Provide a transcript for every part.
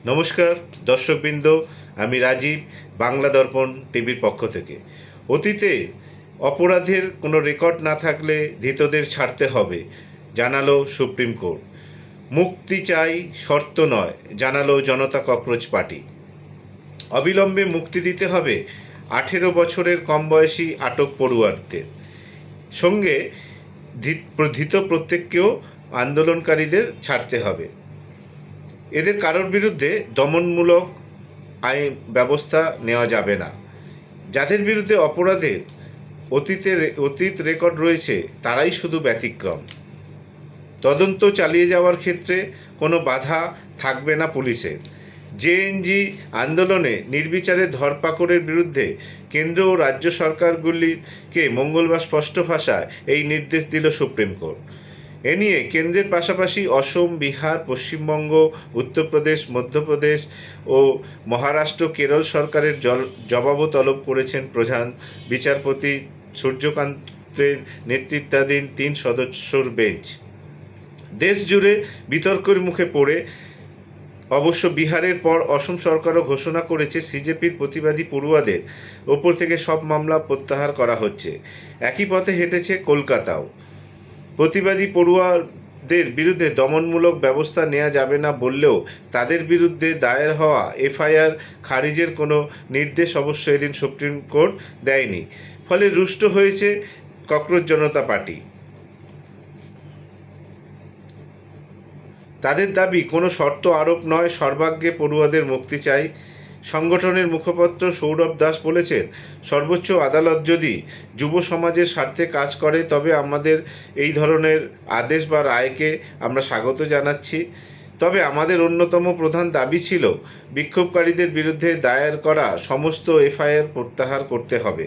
নমস্কার দর্শকবৃন্দ, আমি রাজীব, বাংলা দর্পণ টিভির পক্ষ থেকে। অতীতে অপরাধের কোনো রেকর্ড না থাকলে ধৃতদের ছাড়তে হবে, জানালো সুপ্রিম কোর্ট। মুক্তি চাই, শর্ত নয়, জানালো জনতা ককরোচ পার্টি। অবিলম্বে মুক্তি দিতে হবে 18 বছরের কম বয়সী আটক পড়ুয়ারদের সঙ্গে ধৃত প্রত্যেককেও আন্দোলনকারীদের ছাড়তে হবে। এদের কারোর বিরুদ্ধে দমনমূলক আইন ব্যবস্থা নেওয়া যাবে না। যাদের বিরুদ্ধে অপরাধের অতীত রেকর্ড রয়েছে তারাই শুধু ব্যতিক্রম। তদন্ত চালিয়ে যাওয়ার ক্ষেত্রে কোনো বাধা থাকবে না পুলিশের। জেএনজি আন্দোলনে নির্বিচারে ধরপাকড়ের বিরুদ্ধে কেন্দ্র ও রাজ্য সরকারগুলিকে মঙ্গলবার স্পষ্ট ভাষায় এই নির্দেশ দিল সুপ্রিম কোর্ট। এ নিয়ে কেন্দ্রের পাশাপাশি অসম, বিহার, পশ্চিমবঙ্গ, উত্তরপ্রদেশ, মধ্যপ্রদেশ ও মহারাষ্ট্র, কেরল সরকারের জবাবও তলব করেছেন প্রধান বিচারপতি সূর্যকান্তের নেতৃত্বাধীন 3 সদস্যর বেঞ্চ। দেশ জুড়ে বিতর্কের মুখে পড়ে অবশ্য বিহারের পর অসম সরকারও ঘোষণা করেছে সিজেপির প্রতিবাদী পড়ুয়াদের ওপর থেকে সব মামলা প্রত্যাহার করা হচ্ছে। একই পথে হেঁটেছে কলকাতাও। প্রতিবাদী পড়ুয়াদের বিরুদ্ধে দমনমূলক ব্যবস্থা নেওয়া যাবে না বললেও তাদের বিরুদ্ধে দায়ের হওয়া এফআইআর খারিজের কোনো নির্দেশ অবশ্য এদিন সুপ্রিম কোর্ট দেয়নি। ফলে রুষ্ট হয়েছে ককরোচ জনতা পার্টি। তাদের দাবি কোনো শর্ত আরোপ নয়, সর্বাগ্রে পড়ুয়াদের মুক্তি চাই। সংগঠনের মুখপাত্র সৌরভ দাস বলেছেন, সর্বোচ্চ আদালত যদি যুব সমাজের স্বার্থে কাজ করে তবে আমাদের এই ধরনের আদেশ বা রায়কে আমরা স্বাগত জানাচ্ছি। তবে আমাদের অন্যতম প্রধান দাবি ছিল বিক্ষোভকারীদের বিরুদ্ধে দায়ের করা সমস্ত এফআইআর প্রত্যাহার করতে হবে,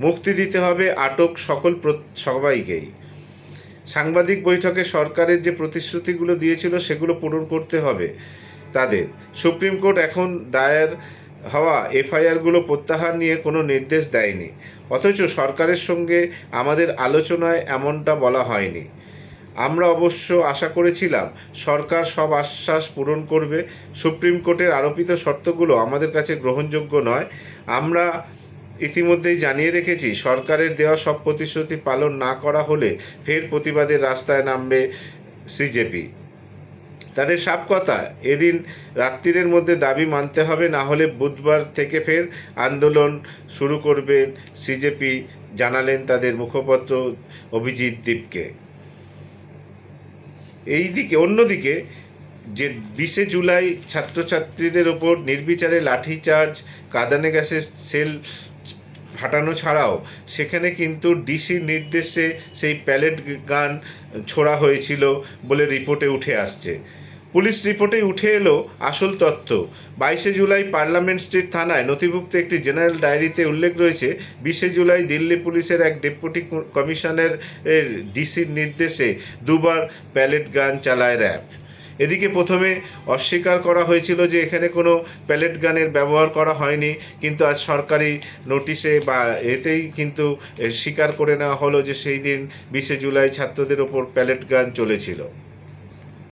মুক্তি দিতে হবে আটক সবাইকেই। সাংবাদিক বৈঠকে সরকারের যে প্রতিশ্রুতিগুলো দিয়েছিল সেগুলো পূরণ করতে হবে তাদের। সুপ্রিম কোর্ট এখন দায়ের হওয়া এফআইআরগুলো প্রত্যাহার নিয়ে কোনো নির্দেশ দেয়নি, অথচ সরকারের সঙ্গে আমাদের আলোচনায় এমনটা বলা হয়নি। আমরা অবশ্য আশা করেছিলাম সরকার সব আশ্বাস পূরণ করবে। সুপ্রিম কোর্টের আরোপিত শর্তগুলো আমাদের কাছে গ্রহণযোগ্য নয়। আমরা ইতিমধ্যেই জানিয়ে রেখেছি, সরকারের দেওয়া সব প্রতিশ্রুতি পালন না করা হলে ফের প্রতিবাদের রাস্তায় নামবে সিজেপি। তাদের সাফ কথা, এদিন রাত্রির মধ্যে দাবি মানতে হবে, না হলে বুধবার থেকে ফের আন্দোলন শুরু করবেন সিজেপি, জানালেন তাদের মুখপাত্র অভিজিৎ দীপকে। অন্যদিকে যে 20 জুলাই ছাত্রছাত্রীদের ওপর নির্বিচারে লাঠিচার্জ, কাঁদানে গ্যাসের সেল ফাটানো ছাড়াও সেখানে কিন্তু ডিসির নির্দেশে সেই প্যালেট গান ছোড়া হয়েছিল বলে রিপোর্টে উঠে আসছে। পুলিশ রিপোর্টেই উঠে এলো আসল তথ্য। 22 জুলাই পার্লামেন্ট স্ট্রিট থানায় নথিভুক্ত একটি জেনারেল ডায়েরিতে উল্লেখ রয়েছে, 20 জুলাই দিল্লি পুলিশের এক ডেপুটি কমিশনার ডিসির নির্দেশে 2বার প্যালেট গান চালায় র্যাব। এদিকে প্রথমে অস্বীকার করা হয়েছিল যে এখানে কোনো প্যালেট গানের ব্যবহার করা হয়নি, কিন্তু আজ সরকারি নোটিশে বা এতেই কিন্তু স্বীকার করে নেওয়া হলো যে সেই দিন 20 জুলাই ছাত্রদের ওপর প্যালেট গান চলেছিল।